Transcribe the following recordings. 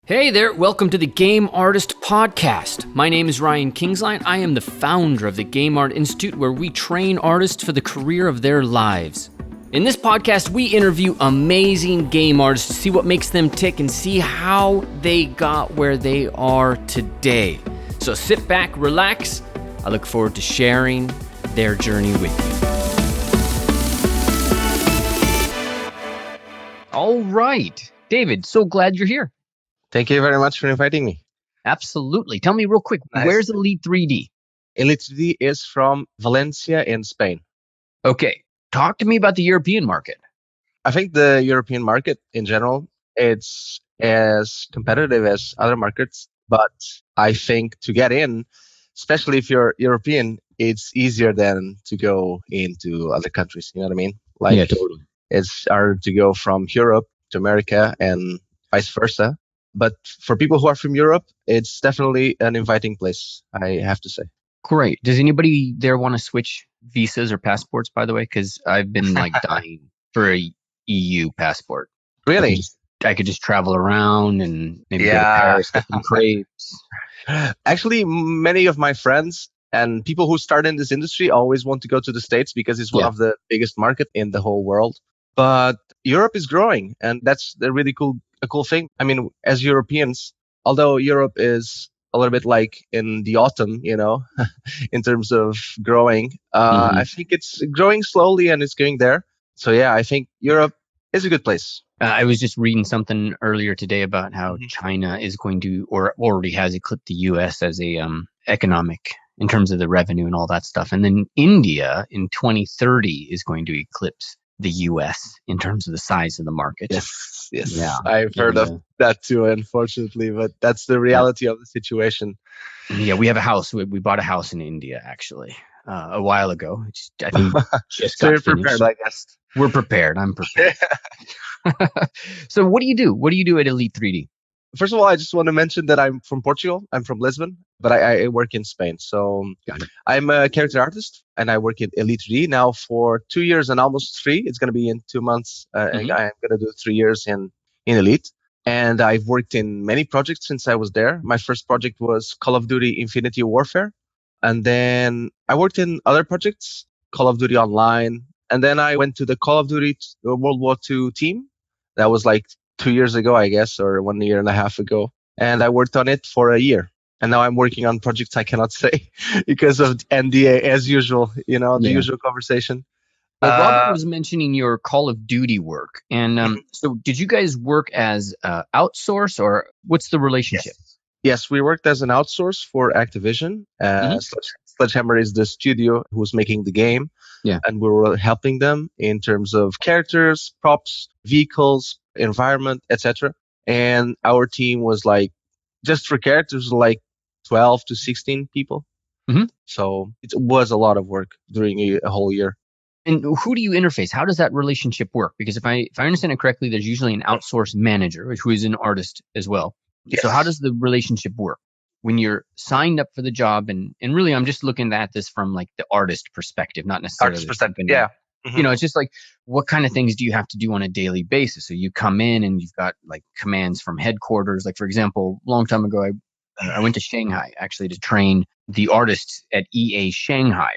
Hey there, welcome to the Game Artist Podcast. My name is Ryan Kingsline. I am the founder of the Game Art Institute, where we train artists for the career of their lives. In this podcast, we interview amazing game artists to see what makes them tick and see how they got where they are today. So sit back, relax. I look forward to sharing their journey with you. All right, David, so glad you're here. Thank you very much for inviting me. Absolutely. Tell me real quick, Where's Elite3D? Elite3D is from Valencia in Spain. Okay. Talk to me about the European market. I think the European market in general, it's as competitive as other markets, but I think to get in, especially if you're European, it's easier than to go into other countries. You know what I mean? Yeah, totally. It's harder to go from Europe to America and vice versa. But for people who are from Europe, it's definitely an inviting place, I have to say. Great. Does anybody there want to switch visas or passports, by the way? Because I've been dying for a EU passport. Really? I could just travel around and maybe go to Paris, get some crepes. Actually, many of my friends and people who start in this industry always want to go to the States because it's one of the biggest market in the whole world. But Europe is growing, and that's a really cool thing. I mean, as Europeans, although Europe is a little bit like in the autumn, in terms of growing, I think it's growing slowly and it's going there. So yeah, I think Europe is a good place. I was just reading something earlier today about how China is going to, or already has eclipsed the U.S. as a economic in terms of the revenue and all that stuff. And then India in 2030 is going to eclipse the U.S. in terms of the size of the market. Yes. Yeah. I've heard of that too, unfortunately, but that's the reality of the situation. Yeah, we have a house. We bought a house in India, actually, a while ago. I think just so got you're finished. Prepared, I guess. We're prepared. I'm prepared. So what do you do? What do you do at Elite3D? First of all, I just want to mention that I'm from Portugal. I'm from Lisbon, but I work in Spain. So I'm a character artist and I work at Elite3D now for 2 years and almost 3. It's going to be in 2 months. I'm going to do 3 years in Elite. And I've worked in many projects since I was there. My first project was Call of Duty Infinity Warfare. And then I worked in other projects, Call of Duty Online. And then I went to the Call of Duty World War II team. That was like 2 years ago, I guess, or 1 year and a half ago. And I worked on it for a year. And now I'm working on projects I cannot say because of NDA as usual, the usual conversation. Well, Robert was mentioning your Call of Duty work. And so did you guys work as outsource or what's the relationship? Yes, we worked as an outsource for Activision. Sledgehammer is the studio who's making the game. Yeah. And we were helping them in terms of characters, props, vehicles, environment, etc. And our team was just for characters, 12 to 16 people. So it was a lot of work during a whole year. And who do you interface? How does that relationship work? Because if I understand it correctly, there's usually an outsourced manager, who is an artist as well. Yes. So how does the relationship work when you're signed up for the job? And really, I'm just looking at this from the artist perspective, not necessarily artist perspective. Yeah. It's just what kind of things do you have to do on a daily basis? So you come in and you've got commands from headquarters. For example, a long time ago, I went to Shanghai actually to train the artists at EA Shanghai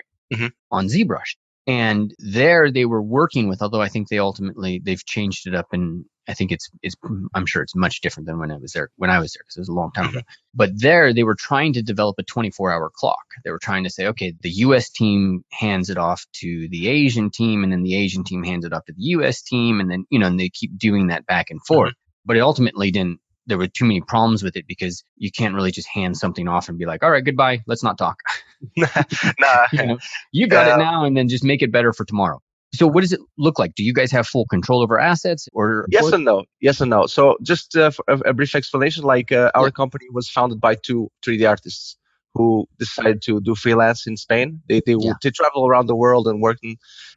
on ZBrush. And there they were working with, although I think they've changed it up, and I think I'm sure it's much different than when I was there because it was a long time ago. But there they were trying to develop a 24-hour clock. They were trying to say, okay, the US team hands it off to the Asian team, and then the Asian team hands it off to the US team, and then and they keep doing that back and forth. But it ultimately didn't. There were too many problems with it because you can't really just hand something off and be like, all right, goodbye, let's not talk. You got it now, and then just make it better for tomorrow. So what does it look like? Do you guys have full control over assets or? Yes and no. So just a brief explanation, our company was founded by 2 3D artists who decided to do freelance in Spain. They travel around the world and work,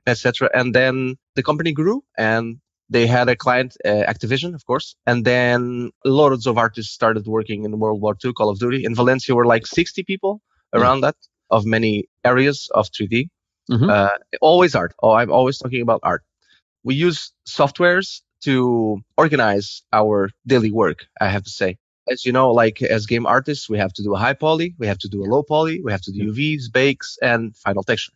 etc. And then the company grew and they had a client, Activision, of course. And then loads of artists started working in World War II, Call of Duty. In Valencia, were 60 people around that of many areas of 3D. Always art. I'm always talking about art. We use softwares to organize our daily work, I have to say. as you know, like as game artists, we have to do a high poly, we have to do a low poly, we have to do UVs, bakes, and final texture.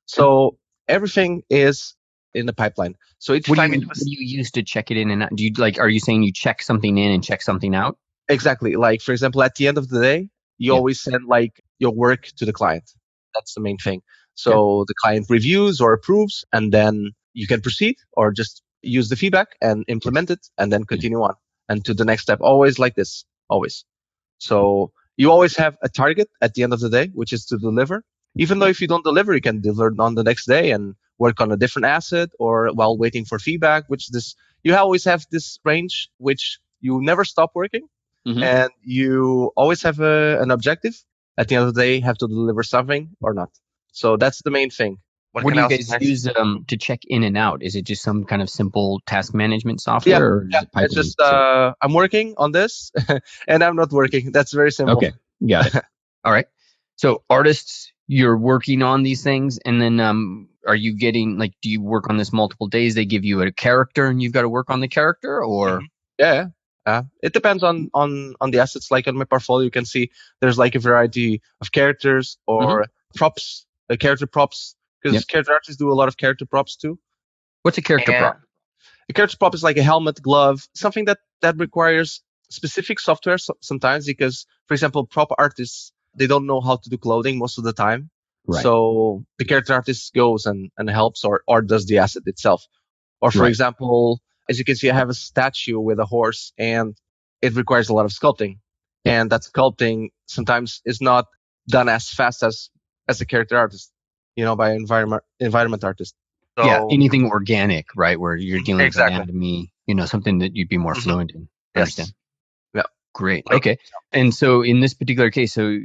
So everything is in the pipeline. So each What do time you use to check it in and out? Do you like? Are you saying you check something in and check something out? exactly, like for example, at the end of the day, you Yeah. always send like your work to the client. That's the main thing. Okay. So the client reviews or approves, and then you can proceed or just use the feedback and implement it, and then continue on and to the next step. Always like this, always. So you always have a target at the end of the day, which is to deliver. Even though if you don't deliver, you can deliver on the next day and work on a different asset or while waiting for feedback, which this you always have this range which you never stop working Mm-hmm. and you always have an objective. At the end of the day, have to deliver something or not. So that's the main thing. What can do I you also guys mention? use to check in and out? Is it just some kind of simple task management Yeah, software, or is yeah. it It's pipeline? just I'm working on this and I'm not working. That's very simple. Okay, got it. All right. So artists, you're working on these things, and then are you getting like? Do you work on this multiple days? They give you a character, and you've got to work on the character, or Mhm. Yeah, yeah. It depends on the assets. Like on my portfolio, you can see there's like a variety of characters Mhm. or props, character props, Yep. because character artists do a lot of character props too. What's a character And prop? a character prop is like a helmet, glove, something that requires specific software sometimes because, for example, prop artists they don't know how to do clothing most of the time. Right. So the character artist goes and helps or does the asset itself. Or for Right. example, as you can see, I have a statue with a horse and it requires a lot of sculpting. Yep. And that sculpting sometimes is not done as fast as a character artist, by environment artist. Yeah. So Anything organic, right? Where you're dealing with exactly. anatomy, something that you'd be more Hmm. fluent in. Understand? Yes. Yeah. Great. Like Okay. And so in this particular case, so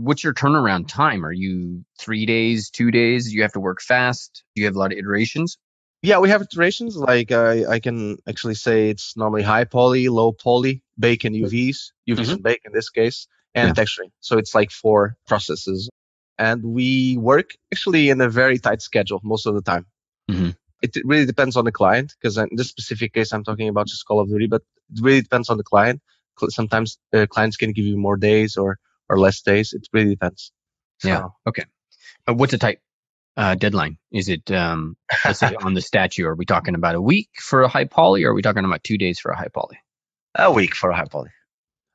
what's your turnaround time? Are you 3 days, 2 days? Do you have to work fast? Do you have a lot of iterations? yeah, we have iterations. Like I can actually say it's normally high poly, low poly, bake and UVs Mm-hmm. and bake in this case, and Yeah. texturing. So it's like 4 processes. And we work actually in a very tight schedule most of the time. Mm-hmm. It really depends on the client because in this specific case, I'm talking about just Call of Duty, but it really depends on the client. Sometimes clients can give you more days or less days. It really depends. Yeah. So Okay. What's a tight deadline? Is it, let's say on the statue, are we talking about a week for a high poly, or are we talking about 2 days for a high poly? a week for a high poly.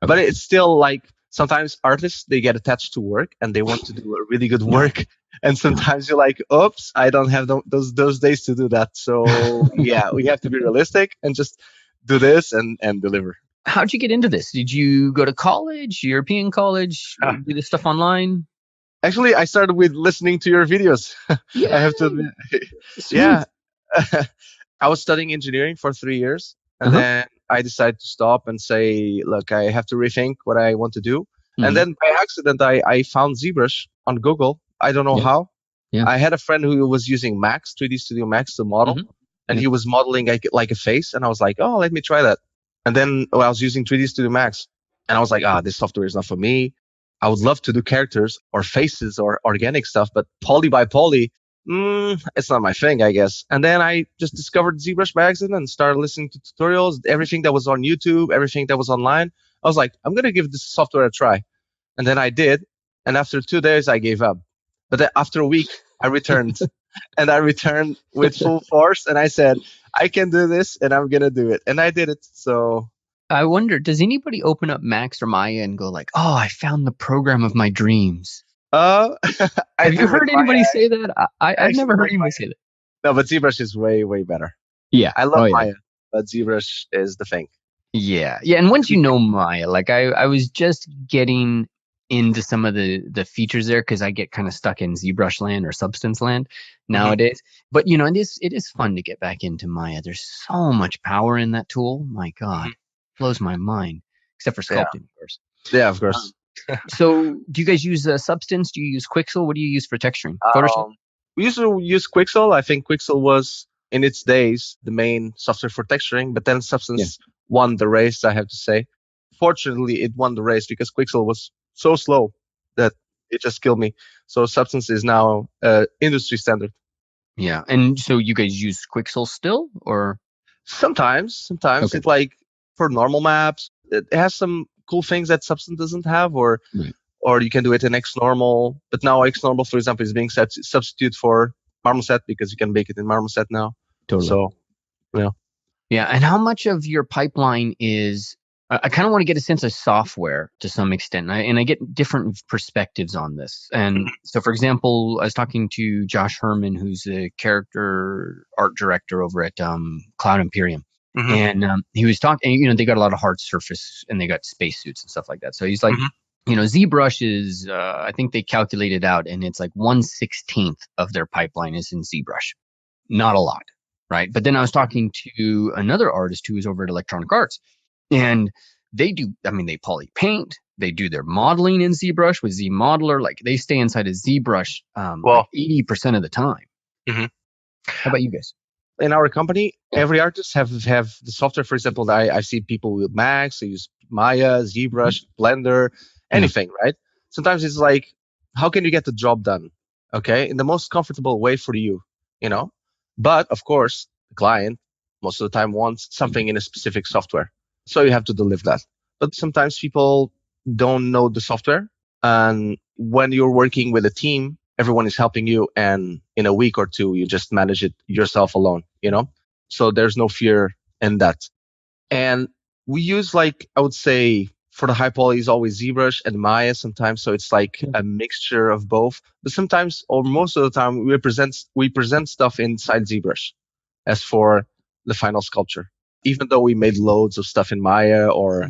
But Okay. it's still like sometimes artists they get attached to work and they want to do a really good work. And sometimes you're like, oops, I don't have those days to do that. So yeah, we have to be realistic and just do this and deliver. How'd you get into this? Did you go to college, European college, Ah, do this stuff online? actually, I started with listening to your videos. I have to Yay! admit, Sweet. yeah. I was studying engineering for 3 years, and Uh-huh. then I decided to stop and say, look, I have to rethink what I want to do. And Hmm. then by accident, I found ZBrush on Google. I don't know Yeah. how. Yeah. I had a friend who was using Max, 3D Studio Max, to model, Hmm. and Yeah. he was modeling like a face. And I was like, oh, let me try that. And then I was using 3D Studio Max, and I was like, this software is not for me. I would love to do characters or faces or organic stuff, but poly by poly, it's not my thing, I guess. And then I just discovered ZBrush by accident and started listening to tutorials, everything that was on YouTube, everything that was online. I was like, I'm going to give this software a try. And then I did. And after 2 days, I gave up. But then after a week, I returned and I returned with full force. And I said, I can do this and I'm going to do it. And I did it. So, I wonder, does anybody open up Max or Maya and go like, "Oh, I found the program of my dreams"? uh, I Have you do with heard Maya. anybody say that? I I've actually never heard like anybody Maya. say that. No, but ZBrush is way, way better. Yeah. I love Oh yeah. Maya, but ZBrush is the thing. Yeah. Yeah. And once you know Maya, like I was just getting into some of the features there because I get kind of stuck in ZBrush land or Substance land Hmm. nowadays. But it is fun to get back into Maya. There's so much power in that tool. My God, Hmm. blows my mind. Except for Yeah. sculpting, of course. Yeah, of Um, course. so, do you guys use Substance? Do you use Quixel? What do you use for texturing? Photoshop? Um, we used to use Quixel. I think Quixel was in its days the main software for texturing, but then Yeah. Substance won the race, I have to say. Fortunately, it won the race because Quixel was so slow that it just killed me. So Substance is now industry standard. Yeah. And so you guys use Quixel still, or Sometimes okay? it's like for normal maps, it has some cool things that Substance doesn't have, or Right. or you can do it in X normal. But now X normal, for example, is being substitute for Marmoset because you can make it in Marmoset now. Totally. So yeah. Yeah. And how much of your pipeline is, I kind of want to get a sense of software to some extent. And I get different perspectives on this. And so, for example, I was talking to Josh Herman, who's the character art director over at Cloud Imperium. Mm-hmm. And he was talking, you know, they got a lot of hard surface and they got spacesuits and stuff like that. So he's like, you know, ZBrush is, I think they calculated out, and it's like 1/16 of their pipeline is in ZBrush. Not a lot, right? But then I was talking to another artist who is over at Electronic Arts, and they do, I mean, they poly paint, they do their modeling in ZBrush with Z Modeler. Like they stay inside of ZBrush like 80% of the time. Mhm. How about you guys? In our company, every artist have the software. For example, I see people with Max, they use Maya, ZBrush, Blender, anything, right? Sometimes it's like, how can you get the job done? Okay, in the most comfortable way for you, you know? But of course, the client most of the time wants something in a specific software. So you have to deliver that. But sometimes people don't know the software. And when you're working with a team, everyone is helping you. And in a week or two, you just manage it yourself alone, you know? So there's no fear in that. And we use, like, I would say for the high poly is always ZBrush and Maya sometimes. So it's like a mixture of both. But sometimes, or most of the time, we present stuff inside ZBrush as for the final sculpture. Even though we made loads of stuff in Maya, or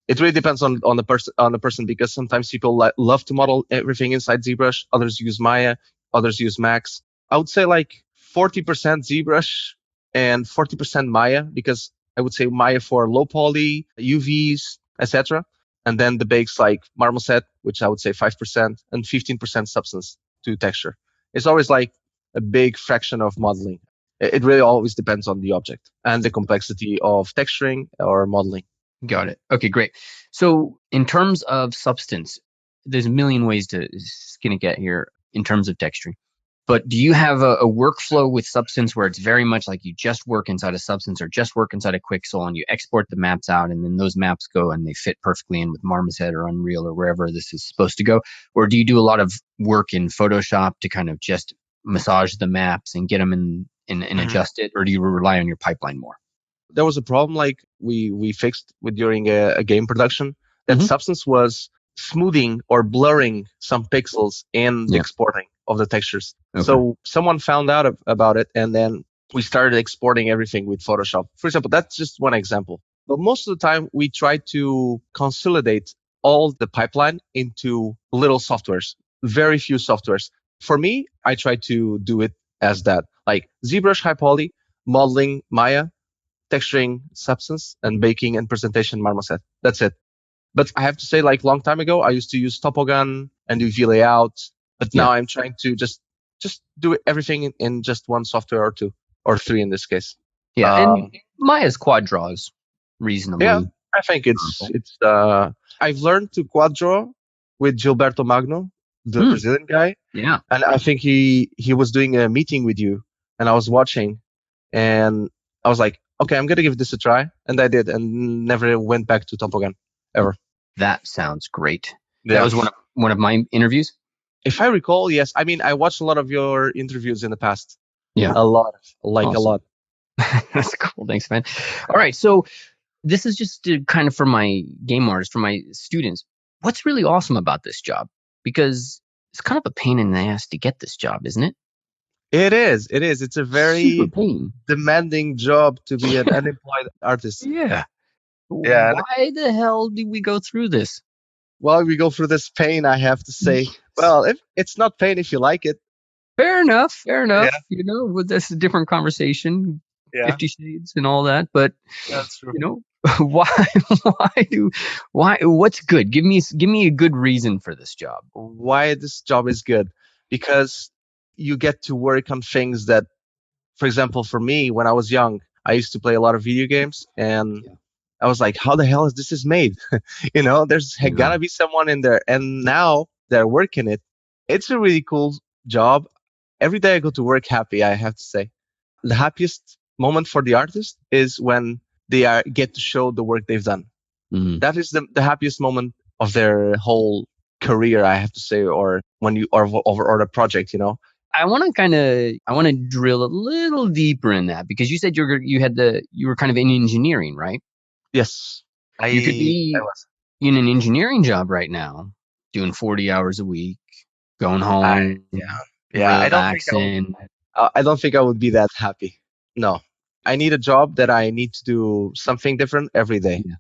it really depends on the person, because sometimes people love to model everything inside ZBrush. Others use Maya, others use Max. I would say like 40% ZBrush and 40% Maya, because I would say Maya for low poly, UVs, etc. And then the bakes like Marmoset, which I would say 5%, and 15% substance to texture. It's always like a big fraction of modeling. It really always depends on the object and the complexity of texturing or modeling. Got it. Okay, great. So in terms of substance, there's a million ways to skin a cat here in terms of texturing. But do you have a workflow with Substance where it's very much like you just work inside a Substance or just work inside a Quixel and you export the maps out and then those maps go and they fit perfectly in with Marmoset or Unreal or wherever this is supposed to go? Or do you do a lot of work in Photoshop to kind of just massage the maps and get them in and adjust it? Or do you rely on your pipeline more? There was a problem like we fixed during a game production that Substance was smoothing or blurring some pixels in the exporting of the textures. Okay. So someone found out about it, and then we started exporting everything with Photoshop. For example, that's just one example. But most of the time, we try to consolidate all the pipeline into little softwares, very few softwares. For me, I try to do it as that, like ZBrush, High Poly, modeling, Maya, texturing, Substance, and baking and presentation, Marmoset. That's it. But I have to say, like long time ago, I used to use Topogun and UV layout. But now I'm trying to just do everything in just one software or two or three in this case. Yeah, and Maya's quad draws reasonably. Yeah, I think it's. I've learned to quad draw with Gilberto Magno, the Brazilian guy. Yeah, and I think he was doing a meeting with you, and I was watching, and I was like, okay, I'm gonna give this a try, and I did, and never went back to Topogun ever. That sounds great. Yeah. That was one of my interviews. If I recall, yes. I mean, I watched a lot of your interviews in the past. Yeah, a lot, like awesome. A lot. That's cool. Thanks, man. All right, so this is just kind of for my game artists, for my students. What's really awesome about this job? Because it's kind of a pain in the ass to get this job, isn't it? It is. It is. It's a very demanding job to be an unemployed artist. Yeah. Why the hell do we go through this? Well, we go through this pain, I have to say. Well, if it's not pain if you like it. Fair enough. Yeah. You know, that's a different conversation. Yeah. 50 Shades and all that. But, that's true. You know, what's good? Give me a good reason for this job. Why this job is good? Because you get to work on things that, for example, for me, when I was young, I used to play a lot of video games, and I was like, how the hell is this made? You know, there's gotta be someone in there. And now they're working it. It's a really cool job. Every day I go to work happy, I have to say. The happiest moment for the artist is when they get to show the work they've done. Mm. That is the happiest moment of their whole career, I have to say, or when you or the project, I want to drill a little deeper in that because you said you were kind of in engineering, right? Yes, You could I be was. in an engineering job right now, doing 40 hours a week, going I home, Yeah, yeah. relaxing. I don't think I would be that happy. No, I need a job that I need to do something different every day. Yeah,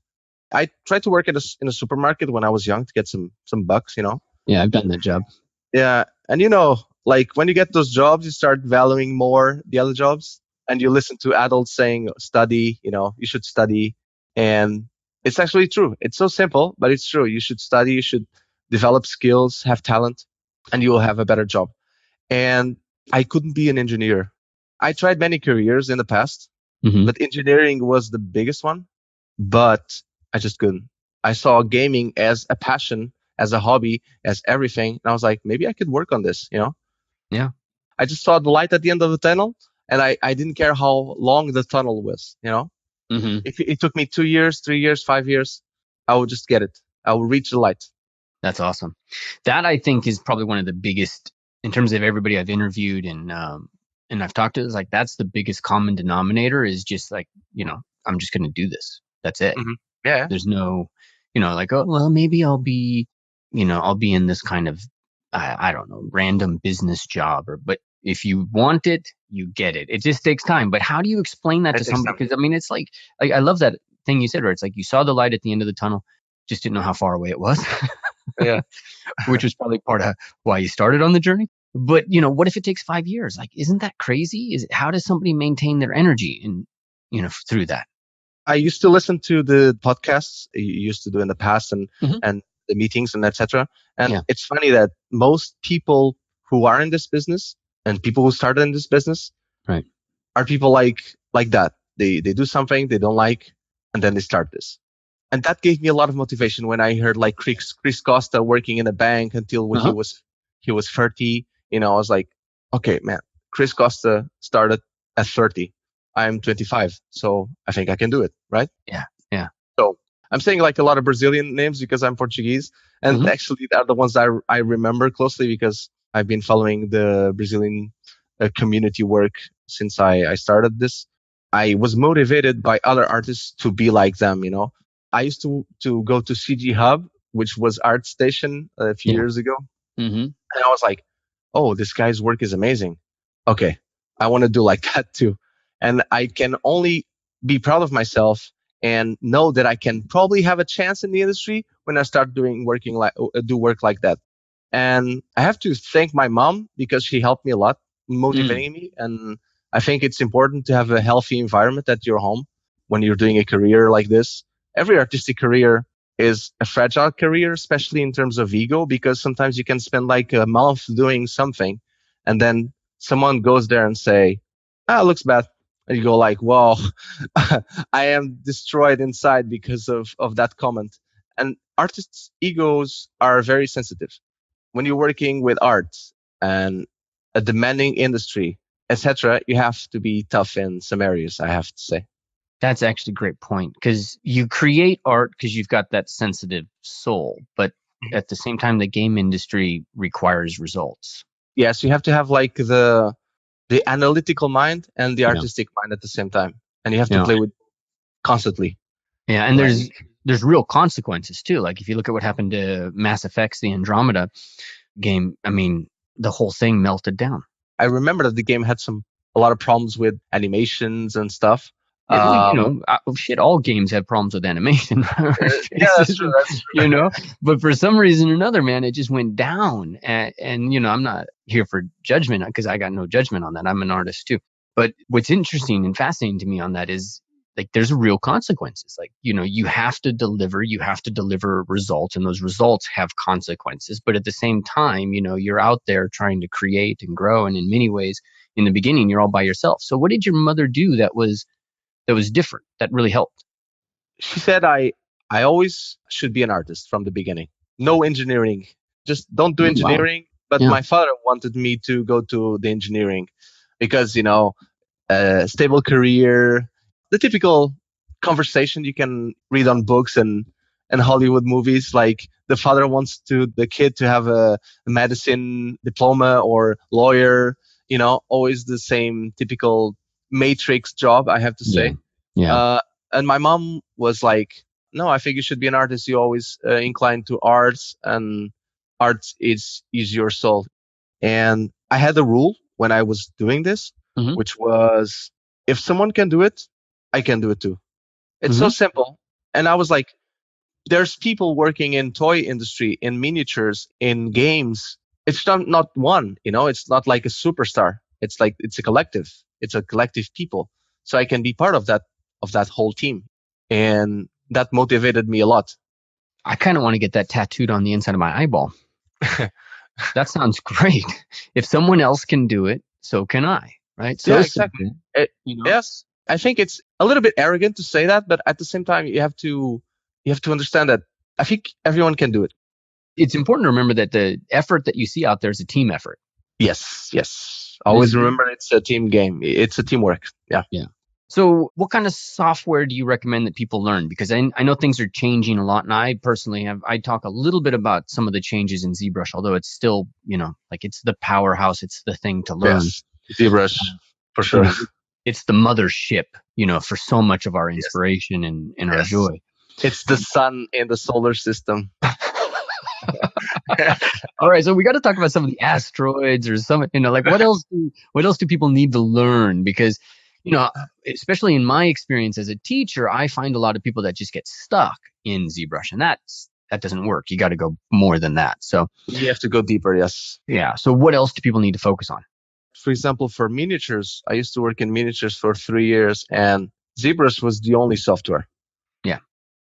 I tried to work in a supermarket when I was young to get some bucks. yeah, I've done that job. Yeah, and like when you get those jobs, you start valuing more the other jobs, and you listen to adults saying, "Study, you should study," and it's actually true. It's so simple, but it's true. You should study. You should develop skills, have talent, and you will have a better job. And I couldn't be an engineer. I tried many careers in the past, Hmm. but engineering was the biggest one. But I just couldn't. I saw gaming as a passion, as a hobby, as everything. And I was like, maybe I could work on this. Yeah. I just saw the light at the end of the tunnel, and I didn't care how long the tunnel was. Hmm. If it took me 2 years, 3 years, 5 years, I would just get it. I would reach the light. That's awesome. That I think is probably one of the biggest in terms of everybody I've interviewed and I've talked to. Is like that's the biggest common denominator is just like I'm just going to do this. That's it. Hmm. Yeah. There's no like oh well maybe I'll be in this kind of I don't know random business job but if you want it you get it. It just takes time. But how do you explain that to It takes somebody? time. Because I mean it's like I love that thing you said where it's like you saw the light at the end of the tunnel, just didn't know how far away it was. Yeah. Which was probably part of why you started on the journey. But what if it takes 5 years? Like, isn't that crazy? How does somebody maintain their energy and through that? I used to listen to the podcasts you used to do in the past and Hmm. and the meetings and etc. And Yeah. it's funny that most people who are in this business and people who started in this business Right. are people like that. They do something they don't like and then they start this. And that gave me a lot of motivation when I heard like Chris Costa working in a bank until when Uh-huh. he was 30. I was like, okay, man, Chris Costa started at 30. I'm 25, so I think I can do it, right? Yeah. Yeah. So I'm saying like a lot of Brazilian names because I'm Portuguese, and Hmm. actually they're the ones I remember closely because I've been following the Brazilian community work since I started this. I was motivated by other artists to be like them. I used to go to CG Hub, which was Art Station a few Yeah. years ago, Hmm. and I was like, oh, this guy's work is amazing. Okay, I want to do like that too. And I can only be proud of myself and know that I can probably have a chance in the industry when I start do work like that. And I have to thank my mom because she helped me a lot, Mm. motivating me. And I think it's important to have a healthy environment at your home when you're doing a career like this. Every artistic career is a fragile career, especially in terms of ego, because sometimes you can spend like a month doing something and then someone goes there and say, ah, it looks bad. And you go like, whoa, I am destroyed inside because of that comment. And artists' egos are very sensitive. When you're working with art and a demanding industry, etc., you have to be tough in some areas, I have to say. That's actually a great point because you create art because you've got that sensitive soul, but at the same time, the game industry requires results. Yes, you have to have like the analytical mind and the Yeah. artistic mind at the same time, and you have to Yeah. play with constantly. Yeah. And Like there's real consequences too. Like if you look at what happened to Mass Effect's the Andromeda game, I mean, the whole thing melted down. I remember that the game had a lot of problems with animations and stuff. Yeah, well, Um, shit, all games have problems with animation, let's yeah, face that's it, true. That's true. but for some reason or another, man, it just went down. And I'm not here for judgment because I got no judgment on that. I'm an artist too. But what's interesting and fascinating to me on that is like there's real consequences. Like, you have to deliver results, and those results have consequences. But at the same time, you're out there trying to create and grow. And in many ways, in the beginning, you're all by yourself. So what did your mother do that was different, that really helped? She said I always should be an artist from the beginning. No engineering. Just don't do Mm, wow. engineering. But Yeah. my father wanted me to go to the engineering because stable career, the typical conversation you can read on books and in Hollywood movies. Like the father wants the kid to have a medicine diploma or lawyer, always the same typical matrix job, I have to Yeah. say. Yeah. Uh, and my mom was like, no, I think you should be an artist. You always inclined to arts, and arts is your soul. And I had a rule when I was doing this, Hmm. which was, if someone can do it, I can do it too. It's so Hmm. simple. And I was like, there's people working in toy industry, in miniatures, in games. It's not one, it's not like a superstar. It's like, it's a collective. It's a collective people. So I can be part of that whole team. And that motivated me a lot. I kind of want to get that tattooed on the inside of my eyeball. That sounds great. If someone else can do it, so can I. Right? So Yeah, exactly. simple. It, You know, yes, I think it's a little bit arrogant to say that, but at the same time, you have to understand that I think everyone can do it. it's important to remember that the effort that you see out there is a team effort. Yes, yes. It is. Always remember, it's a team game. It's a teamwork. Yeah. Yeah. So, what kind of software do you recommend that people learn? Because I know things are changing a lot, and I personally I talk a little bit about some of the changes in ZBrush, although it's still, like it's the powerhouse, it's the thing to learn. Yes. ZBrush, for You sure. know, it's the mothership, for so much of our Yes. inspiration and our Yes. joy. It's the sun in the solar system. All right, so we got to talk about some of the asteroids or some, like what else do people need to learn? Because, you know, especially in my experience as a teacher, I find a lot of people that just get stuck in ZBrush, and that doesn't work. You got to go more than that. So, You have to go deeper, yes. yeah. So what else do people need to focus on? For example, for miniatures, I used to work in miniatures for 3 years, and ZBrush was the only software. Yeah.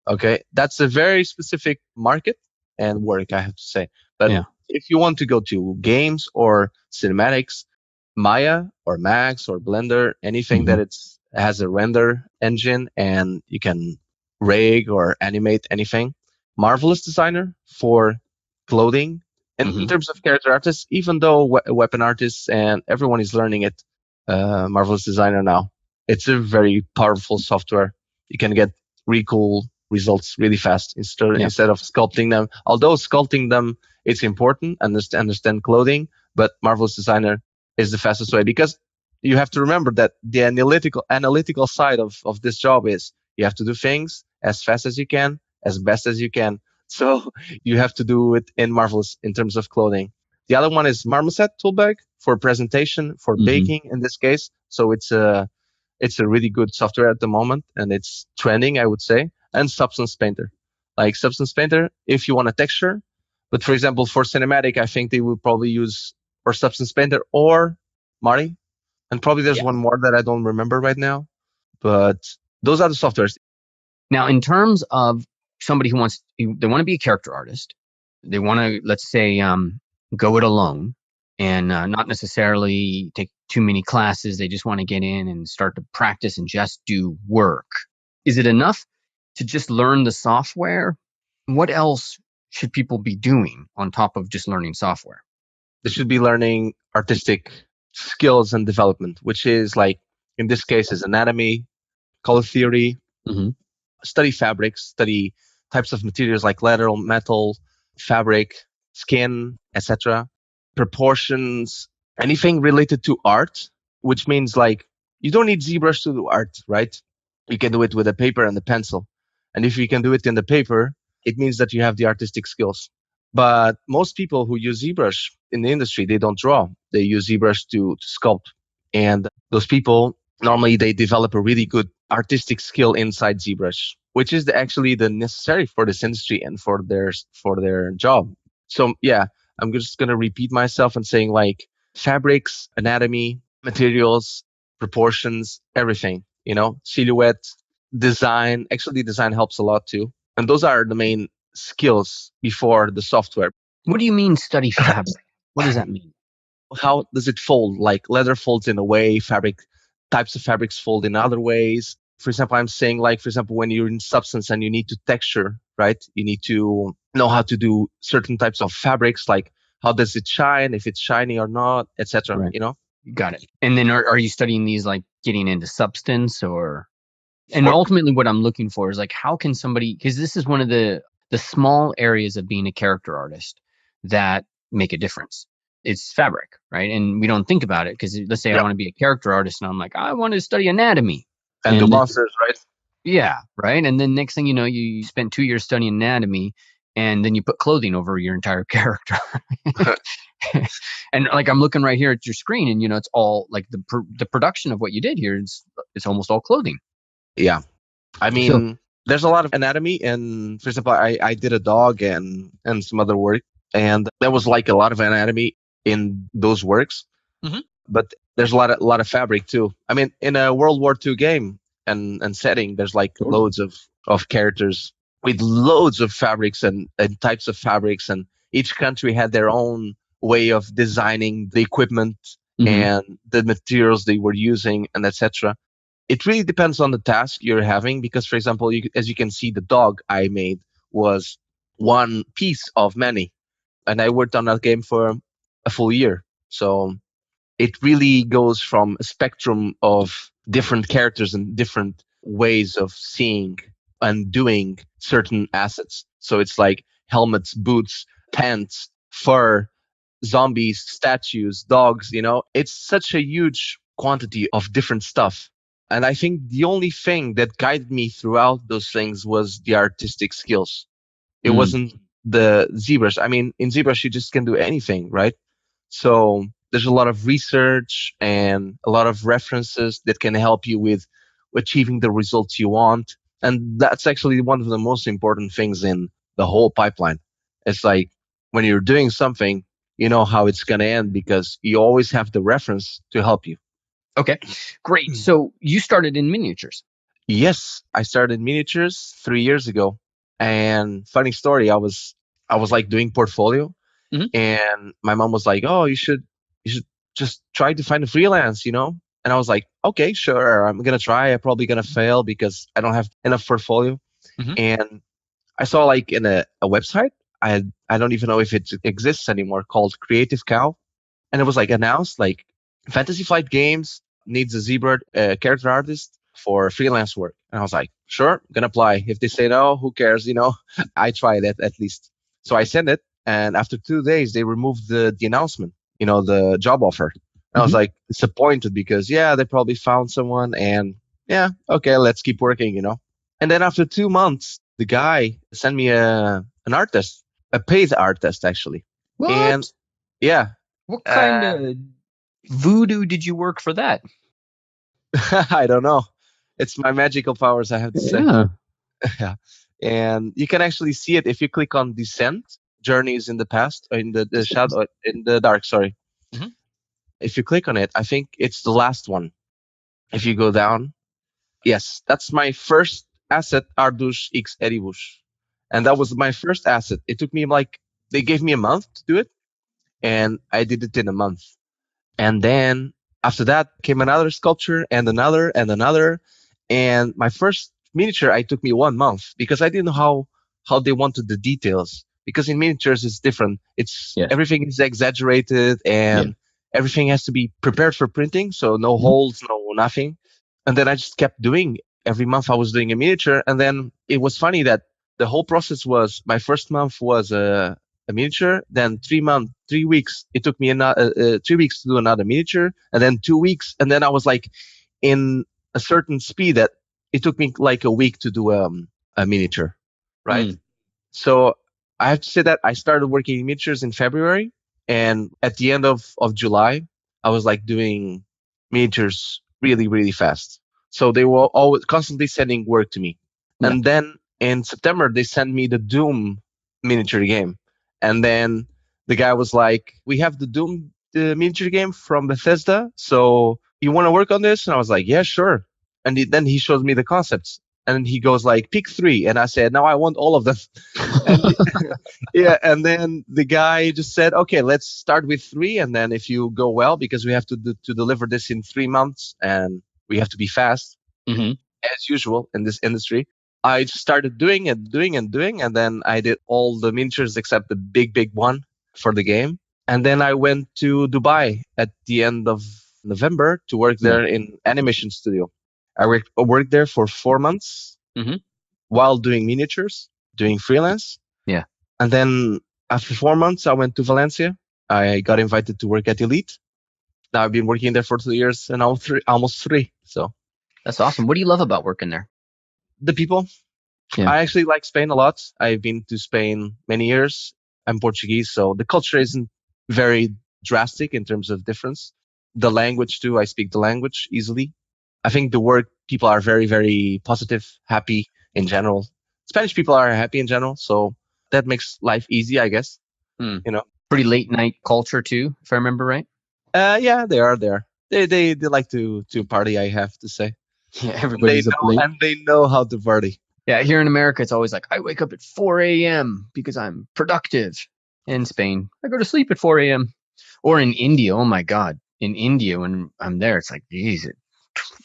Okay. That's a very specific market and work, I have to say. But Yeah. if you want to go to games or cinematics, Maya or Max or Blender, anything Hmm. that has a render engine and you can rig or animate anything. Marvelous Designer for clothing. And in Hmm. terms of character artists, even though weapon artists and everyone is learning it, Marvelous Designer now, it's a very powerful software. You can get really cool results really fast Yeah. instead of sculpting them. Although sculpting them, it's important and understand clothing, but Marvelous Designer is the fastest way, because you have to remember that the analytical side of this job is you have to do things as fast as you can, as best as you can. So you have to do it in Marvelous in terms of clothing. The other one is Marmoset Toolbag for presentation, for Hmm. baking in this case. So it's a really good software at the moment, and it's trending, I would say. And Substance Painter, like Substance Painter, if you want a texture. But for example, for cinematic, I think they will probably use or Substance Painter or Mari. And probably there's Yeah. one more that I don't remember right now. But those are the softwares. Now, in terms of somebody they want to be a character artist, they want to, let's say, go it alone and not necessarily take too many classes. They just want to get in and start to practice and just do work. Is it enough to just learn the software? What else should people be doing on top of just learning software? They should be learning artistic skills and development, which is like, in this case, is anatomy, color theory, Hmm. study fabrics, study types of materials like leather, metal, fabric, skin, etc. Proportions, anything related to art, which means like you don't need ZBrush to do art, right? You can do it with a paper and a pencil. And if you can do it in the paper, it means that you have the artistic skills. But most people who use ZBrush in the industry, they don't draw. They use ZBrush to sculpt. And those people, normally they develop a really good artistic skill inside ZBrush, which is actually the necessary for this industry and for their job. So yeah, I'm just gonna repeat myself and saying like fabrics, anatomy, materials, proportions, everything. Silhouette, design. Actually, design helps a lot too. And those are the main skills before the software. What do you mean study fabric? What does that mean? How does it fold? Like leather folds in a way, types of fabrics fold in other ways. For example, I'm saying like, for example, when you're in substance and you need to texture, right? You need to know how to do certain types of fabrics, like how does it shine, if it's shiny or not, etc. Right. Got it. And then are you studying these like getting into substance or? And ultimately what I'm looking for is like, how can somebody, because this is one of the small areas of being a character artist that make a difference. It's fabric, right? And we don't think about it because let's say I Yeah. want to be a character artist and I'm like, I want to study anatomy. And do And monsters, right? yeah, right. And then next thing you know, you spent 2 years studying anatomy and then you put clothing over your entire character. And like I'm looking right here at your screen and it's all like the production of what you did here, it's almost all clothing. Yeah. I So mean, there's a lot of anatomy, and for example, I did a dog and some other work, and there was like a lot of anatomy in those works, Mhm. but there's a lot of fabric too. I mean, in a World War II game and setting, there's like Totally. loads of characters with loads of fabrics and types of fabrics, and each country had their own way of designing the equipment Mhm. and the materials they were using and etc. It really depends on the task you're having because, for example, as you can see, the dog I made was one piece of many, and I worked on that game for a full year. So it really goes from a spectrum of different characters and different ways of seeing and doing certain assets. So it's like helmets, boots, pants, fur, zombies, statues, dogs, it's such a huge quantity of different stuff. And I think the only thing that guided me throughout those things was the artistic skills. It Mm. wasn't the ZBrush. I mean, in ZBrush, you just can do anything, right? So there's a lot of research and a lot of references that can help you with achieving the results you want. And that's actually one of the most important things in the whole pipeline. It's like when you're doing something, you know how it's going to end because you always have the reference to help you. Okay, great. So you started in miniatures. Yes, I started miniatures 3 years ago. And funny story, I was like doing portfolio Mhm. and my mom was like, "Oh, you should just try to find a freelance." And I was like, "Okay, sure, I'm gonna try. I'm probably gonna fail because I don't have enough portfolio." Mhm. And I saw like in a website, I don't even know if it exists anymore, called Creative Cow, and it was like announced like Fantasy Flight Games needs a zebra character artist for freelance work. And I was like, sure, I'm gonna apply. If they say no, who cares? I tried it at least. So I sent it, and after 2 days, they removed the announcement, the job offer. And I was Mhm. like disappointed because they probably found someone, and yeah, okay, let's keep working. And then after 2 months, the guy sent me an art test, a paid art test actually, and What? yeah, What kind uh, of voodoo did you work for that? I don't know. It's my magical powers, I have to say. Yeah. Yeah. And you can actually see it if you click on Descent, Journeys in the Past, or in the shadow, in the dark, sorry. Mhm. If you click on it, I think it's the last one. If you go down, yes, that's my first asset, Ardouche X Edibush. And that was my first asset. It took me like, they gave me a month to do it, and I did it in a month. And then after that came another sculpture and another and another. And my first miniature, I took me 1 month because I didn't know how they wanted the details. Because in miniatures it's different. It's Yes. everything is exaggerated Yeah. and everything has to be prepared for printing, so no Mhm. holes, no nothing. And then I just kept doing. Every month I was doing a miniature, and then it was funny that the whole process was my first month was a miniature. Then 3 weeks, it took me 3 weeks to do another miniature, and then 2 weeks, and then I was like in a certain speed that it took me like a week to do a miniature, right? Mm. So I have to say that I started working in miniatures in February, and at the end of July, I was like doing miniatures really, really fast. So they were always constantly sending work to me. Yeah. And then in September, they sent me the Doom miniature game. And then the guy was like, "We have the Doom miniature game from Bethesda. So you want to work on this?" And I was like, "Yeah, sure." And then he shows me the concepts. And he goes like, "Pick three." And I said, "No, I want all of them." And yeah, and then the guy just said, "Okay, let's start with three, and then if you go well, because we have to deliver this in 3 months, and we have to be fast Mhm. as usual in this industry." I just started doing and doing and doing, and then I did all the miniatures except the big, big one for the game. And then I went to Dubai at the end of November to work Yeah. there in animation studio. I worked there for 4 months Mm-hmm. while doing miniatures, doing freelance. Yeah, And then after 4 months, I went to Valencia. I got invited to work at Elite. Now I've been working there for 2 years and almost three. So that's awesome. What do you love about working there? the people, Yeah. I actually like Spain a lot. I've been to Spain many years. I'm Portuguese, so the culture isn't very drastic in terms of difference. The language too, I speak the language easily. I think the work people are very, very positive, happy in general. Spanish people are happy in general, so that makes life easy, I guess. Hmm. You know. Pretty late night culture too, if I remember right. Yeah, they are there. They like to party, I have to say. Yeah, And they everybody's up know late. and they know how to party. Yeah, here in America, it's always like I wake up at 4 a.m. because I'm productive. In Spain, I go to sleep at 4 a.m. Or in India, oh my God, in India when I'm there, it's like, geez, at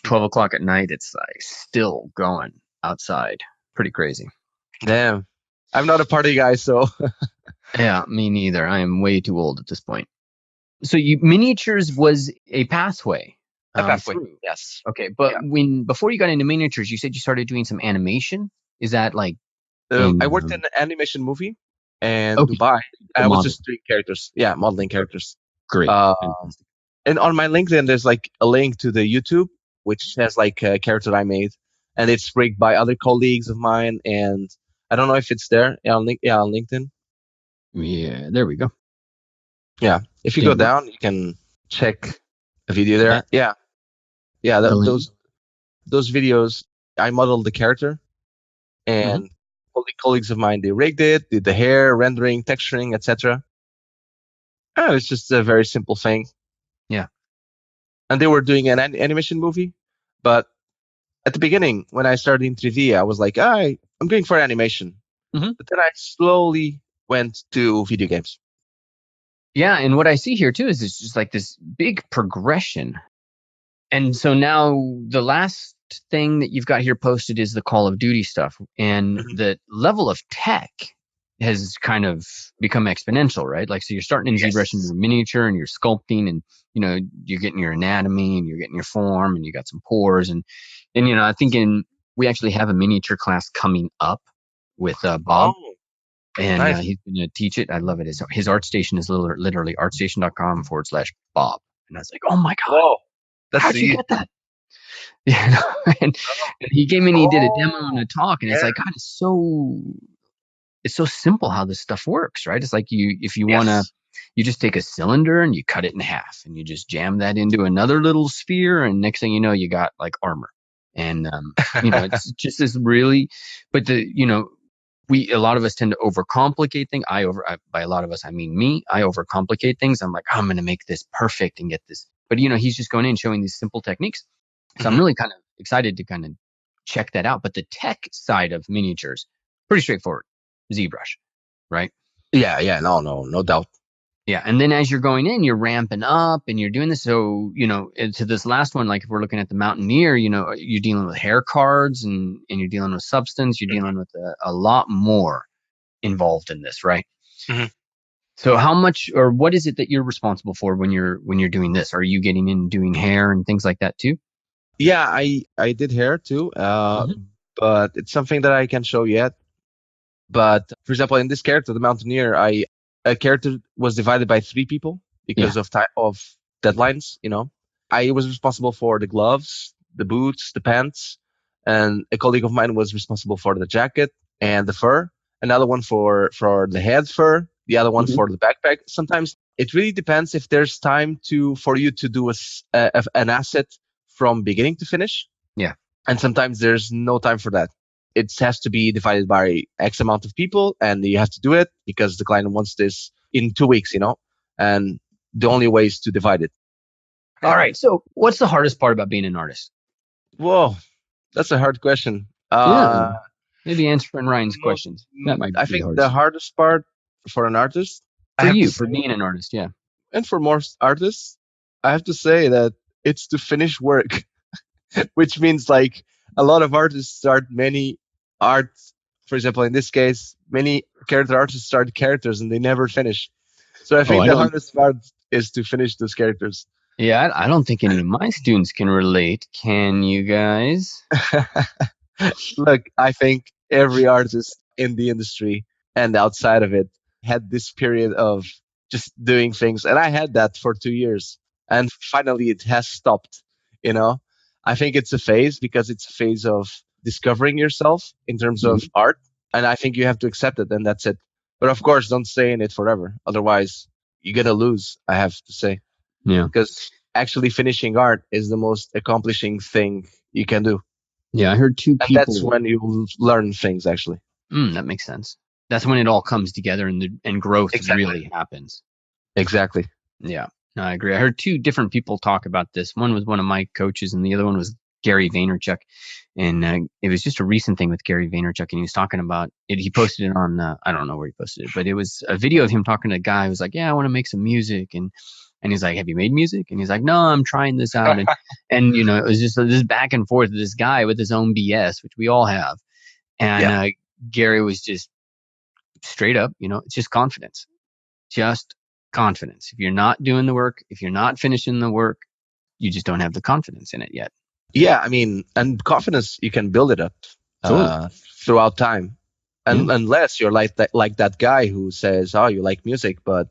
12 o'clock at night, it's like still going outside. Pretty crazy. Damn. I'm not a party guy, so Yeah, me neither. I am way too old at this point. So you miniatures was a pathway a pathway. through. Yes. Okay, but Yeah. before you got into miniatures, you said you started doing some animation. Is that like I in worked in an animation movie in okay, Dubai. the I was model? just doing characters. Yeah, modeling characters. Great. Uh, Fantastic. and on my LinkedIn, there's like a link to the YouTube, which has like a character I made, and it's rigged by other colleagues of mine. And I don't know if it's there. Yeah, on LinkedIn. Yeah, there we go. Yeah, if you go Damn, look down, you can check a video at there. that. Yeah, yeah, The link. those videos, I modeled the character, Hmm. and all the colleagues of mine they rigged it, did the hair, rendering, texturing, etc. It's just a very simple thing. Yeah. And they were doing an animation movie, but at the beginning when I started in 3D, I was like, I'm going for animation. Hmm. But then I slowly went to video games. Yeah, and what I see here too is it's just like this big progression. And so now the last thing that you've got here posted is the Call of Duty stuff, and Mhm. the level of tech has kind of become exponential, right? Like, so you're starting in ZBrush and Yes. your miniature and you're sculpting, and you're getting your anatomy and you're getting your form and you got some pores, and I think we actually have a miniature class coming up with Bob, Oh, and nice. he's going to teach it. I love it. His art station is literally artstation.com/Bob, and I was like, oh my God, Whoa, that's how'd you easy. get that? And he came in, he did a demo and Oh, a talk, and it's yeah. like, God, it's so simple how this stuff works, right? It's like if you want to, Yes. you just take a cylinder and you cut it in half and you just jam that into another little sphere. And next thing you know, you got like armor. And, it's just this really, but a lot of us tend to overcomplicate things. By a lot of us, I mean me, I overcomplicate things. I'm like, I'm going to make this perfect and get this. But, he's just going in showing these simple techniques. So I'm Mhm. really kind of excited to kind of check that out. But the tech side of miniatures, pretty straightforward. ZBrush, right? Yeah, yeah, no doubt. Yeah. And then as you're going in, you're ramping up and you're doing this. So, to this last one, like if we're looking at the Mountaineer, you're dealing with hair cards and you're dealing with substance, you're Mhm. dealing with a lot more involved in this, right? Mhm. So how much or what is it that you're responsible for when you're doing this? Are you getting in doing hair and things like that too? Yeah, I did hair too, Hmm. but it's something that I can show yet. But for example, in this character, the Mountaineer, a character was divided by three people Yeah. because of deadlines. I was responsible for the gloves, the boots, the pants, and a colleague of mine was responsible for the jacket and the fur. Another one for the head fur. The other one Hmm. for the backpack. Sometimes it really depends if there's time for you to do an asset from beginning to finish, Yeah. and sometimes there's no time for that. It has to be divided by X amount of people, and you have to do it because the client wants this in 2 weeks, and the only way is to divide it. All right. So what's the hardest part about being an artist? Whoa, that's a hard question. Yeah. Maybe answering Ryan's Most, questions. That might I be the think the hardest hardest part for an artist, I for have to you, say, for being an artist. Yeah. and for most artists, I have to say that it's to finish work, which means like a lot of artists start many art. For example, in this case, many character artists start characters and they never finish. So I Oh, think I the don't. hardest part is to finish those characters. Yeah, I don't think any of my students can relate. Can you guys? Look, I think every artist in the industry and outside of it had this period of just doing things. And I had that for 2 years. And finally, it has stopped. You know, I think it's a phase because it's a phase of discovering yourself in terms of Mhm. art. And I think you have to accept it, and that's it. But of course, don't stay in it forever. Otherwise, you're going to lose, I have to say. Yeah. Because actually finishing art is the most accomplishing thing you can do. Yeah, I heard two And that's people. when you learn things, actually. That makes sense. That's when it all comes together and growth Exactly. really happens. Exactly. Yeah, no, I agree. I heard two different people talk about this. One was one of my coaches, and the other one was Gary Vaynerchuk. And it was just a recent thing with Gary Vaynerchuk, and he was talking about it. He posted it on I don't know where he posted it, but it was a video of him talking to a guy who was like, "Yeah, I want to make some music," and he's like, "Have you made music?" And he's like, "No, I'm trying this out." And it was just this back and forth. This guy with his own BS, which we all have, and Yeah. Gary was just straight up, it's just confidence. If you're not doing the work, if you're not finishing the work, you just don't have the confidence in it yet. Yeah. I mean, and confidence, you can build it up Totally. throughout time. Yeah. And unless you're like that guy who says, "Oh, you like music," but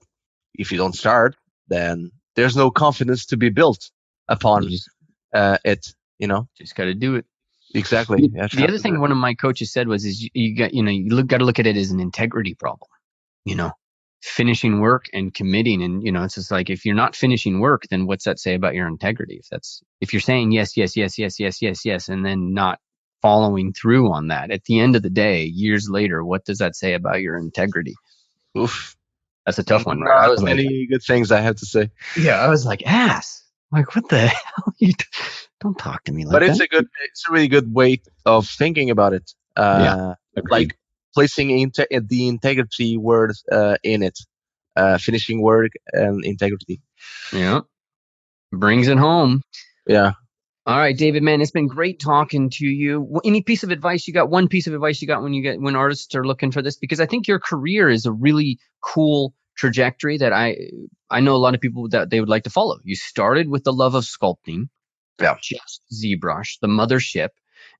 if you don't start, then there's no confidence to be built You upon just it. just got to do it. Exactly. The You have the other to do thing it. one of my coaches said was is got to look at it as an integrity problem. You know, finishing work and committing, and it's just like if you're not finishing work, then what's that say about your integrity? If you're saying yes, yes, yes, yes, yes, yes, yes, and then not following through on that, at the end of the day, years later, what does that say about your integrity? Oof. That's a tough one, right? I Not was like, many good things, I have to say. yeah, I was like, ass. Like, what the hell? Don't talk to me But like that. it's a really good way of thinking about it. Yeah, agreed. Like placing the integrity word in it, finishing work and integrity. Yeah, brings it home. Yeah. All right, David, man, it's been great talking to you. Any piece of advice you got? One piece of advice you got when artists are looking for this? Because I think your career is a really cool trajectory that I know a lot of people that they would like to follow. You started with the love of sculpting, Yeah. just ZBrush, the mothership,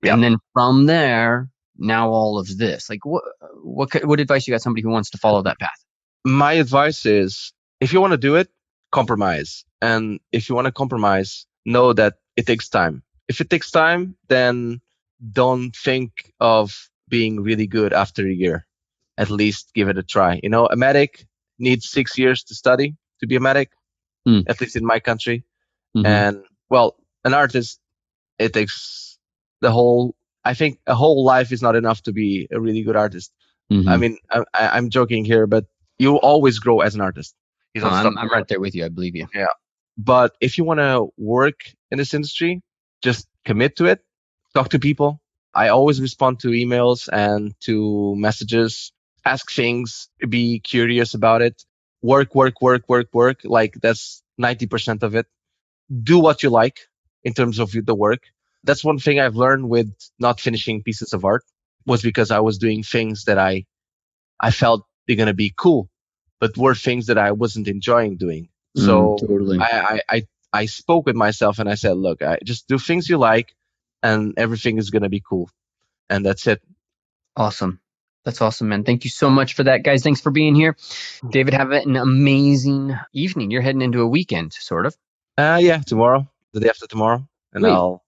Yeah. and then from there, now all of this. Like, what advice you got somebody who wants to follow that path? My advice is, if you want to do it, compromise. And if you want to compromise, know that it takes time. If it takes time, then don't think of being really good after a year. At least give it a try. A medic needs 6 years to study to be a medic, Mm. at least in my country. Mm-hmm. And well, an artist, it takes I think a whole life is not enough to be a really good artist. I Mm-hmm. mean, I'm joking here, but you always grow as an artist. You Oh, don't stop I'm growing. right there with you. I believe you. Yeah. But if you want to work in this industry, just commit to it. Talk to people. I always respond to emails and to messages. Ask things. Be curious about it. Work, work, work, work, work. Like that's 90% of it. Do what you like in terms of the work. That's one thing I've learned with not finishing pieces of art was because I was doing things that I felt they're gonna be cool, but were things that I wasn't enjoying doing. So Totally. I spoke with myself and I said, look, I just do things you like, and everything is gonna be cool, and that's it. Awesome. That's awesome, man. Thank you so much for that, guys. Thanks for being here. David, have an amazing evening. You're heading into a weekend, sort of. Yeah, tomorrow, the day after tomorrow, and Wait. I'll.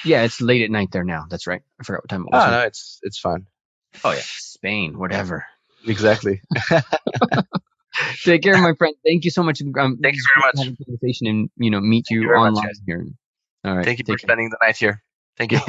Yeah, it's late at night there now. That's right. I forgot what time it was. Ah, no, it's fine. Oh, yeah. Spain, whatever. Exactly. Take care, my friend. Thank you so much. Thank you very much. Having a conversation and, meet you very much, online guys. here. All right. Thank you for Take care. spending the night here. Thank you.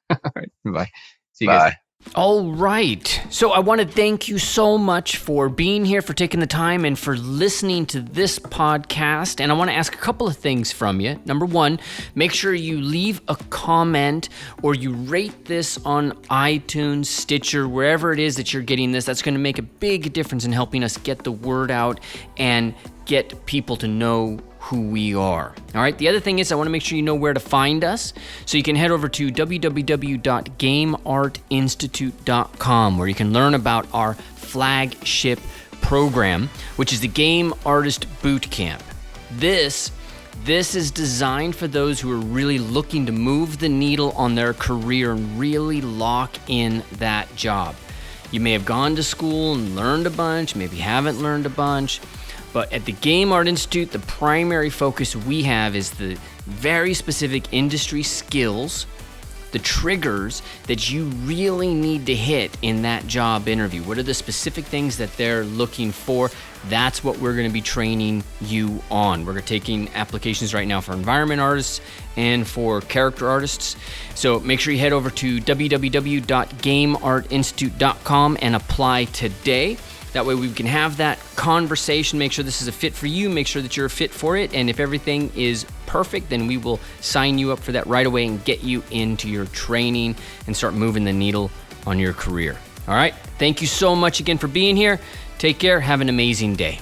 All right. Bye. See you guys. Bye. All right. So I want to thank you so much for being here, for taking the time, and for listening to this podcast. And I want to ask a couple of things from you. Number one, make sure you leave a comment or you rate this on iTunes, Stitcher, wherever it is that you're getting this. That's going to make a big difference in helping us get the word out and get people to know who we are. All right. The other thing is I want to make sure you know where to find us. So you can head over to www.gameartinstitute.com where you can learn about our flagship program, which is the Game Artist Bootcamp. This This is designed for those who are really looking to move the needle on their career and really lock in that job. You may have gone to school and learned a bunch, maybe haven't learned a bunch, but at the Game Art Institute, the primary focus we have is the very specific industry skills, the triggers that you really need to hit in that job interview. What are the specific things that they're looking for? That's what we're going to be training you on. We're taking applications right now for environment artists and for character artists. So make sure you head over to www.gameartinstitute.com and apply today. That way we can have that conversation, make sure this is a fit for you, make sure that you're a fit for it, and if everything is perfect, then we will sign you up for that right away and get you into your training and start moving the needle on your career. All right, thank you so much again for being here. Take care, have an amazing day.